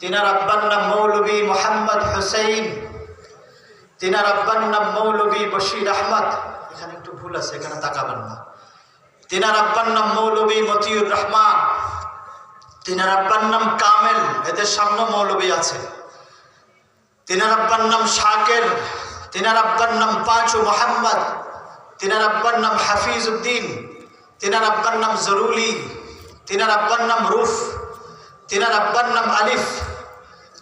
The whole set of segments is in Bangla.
তিনার আব্বার নাম মৌলভী মোহাম্মদ হুসাইন, তিনার আব্বার নাম মৌলভী বশির আহমদ। এখানে একটু ভুল আছে, এখানে তাকাবেন না। তিনার আব্বার নাম মৌলভী মতিউর রহমান, তিনার আব্বার নাম কামেল, এদের সামনে মৌলভী আছে। তিনার আব্বার নাম শাকের, তিনার আব্বার নাম পাঁচু মোহাম্মদ, তিনার আব্বার নাম হাফিজ উদ্দিন, তিনার আব্বার নাম জরুলি, তিনার আব্বার নাম রুফ, তিনার আব্বার নাম আলিফ,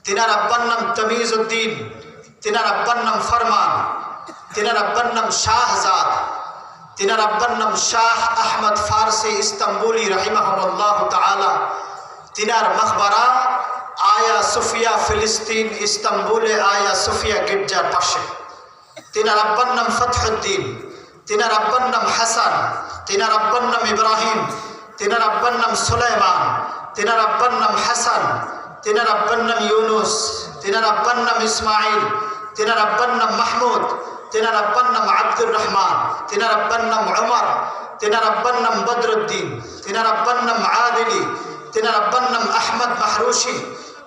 তিনার আব্বার নাম তমিজ উদ্দিন, তিনার আব্বার নাম ফরমান, তিনার আব্বার নাম শাহজাদ, তিনার আব্বার নাম শাহ আহমদ ফারসি ইস্তাম্বুলি রহিমাহুল্লাহ তাআলা। তিনার মকবরা আয়া সুফিয়া ফিলিস্তিন ইস্তাম্বুলে আয়া সুফিয়া গির্জার পাশে। তিনার আব্বার নাম ফতহুদ্দিন, তিনার আব্বার নাম হাসান, তিনার আব্বার নাম ইব্রাহিম, তিনার আব্বার নাম সুলাইমান, তিনার আব্বার নাম হাসান, তিনার আব্বার নাম ইউনুস, তিনার আব্বার নাম ইসমাইল, তিনার আব্বার নাম মাহমুদ, তিনার আব্বার নাম আব্দুর রহমান, তিনার আব্বার নাম উমর, তিনার আব্বার নাম বদরুদ্দিন, তিনার আব্বার নাম আদিলি, তিনার আব্বার নাম আহমদ মাহরুশি,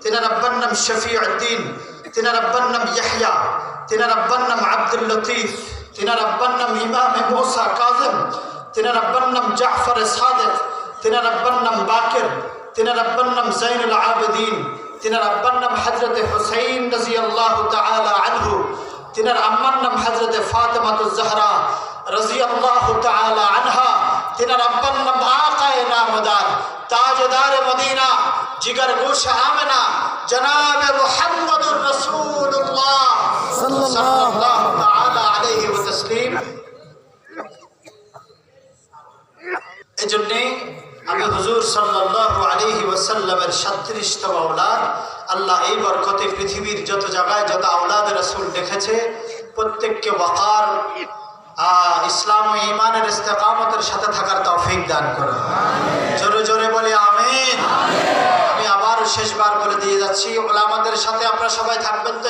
তিনার আব্বার নাম শফিউদ্দিন, তিনার আব্বার নাম ইয়াহইয়া, তিনার আব্বার নাম আব্দুল লতিফ, তিনার আব্বার নাম ইমাম মুসা কাযিম, তিনার আব্বার নাম জাফর সাদিক, তিনার আব্বার নাম বাকির, তিনার আব্বার নাম জাইনুল আবেদিন, তিনার আব্বার নাম হযরত হুসাইন রাদিয়াল্লাহু তাআলা আনহু, তিনার আম্মার নাম হযরত ফাতেমাতুজ জাহরা রাদিয়াল্লাহু তাআলা আনহা, তিনার আব্বার নাম আকায়ে নামদার তাজদার মদিনা জিগর গোশ আমেনা জনাব মুহাম্মদুর রাসূলুল্লাহ সাল্লাল্লাহু তাআলা আলাইহি ওয়া তাসলিম। এজন্য আমি হুজুর সাল্লাল্লাহু আলাইহি ওয়াসাল্লামের 37তম আওলাদ। আল্লাহ এই বরকতে পৃথিবীর যত জায়গায় যত আওলাদ রাসূল দেখেছে প্রত্যেককে ওয়াকার ইসলাম ও ঈমানের ইস্তেকামতের সাথে থাকার তৌফিক দান করুন। জোরে জোরে বলি আমিন। আমি আবার শেষবার বলে দিয়ে যাচ্ছি, ওলামাদের সাথে আপনারা সবাই থাকবেন তো?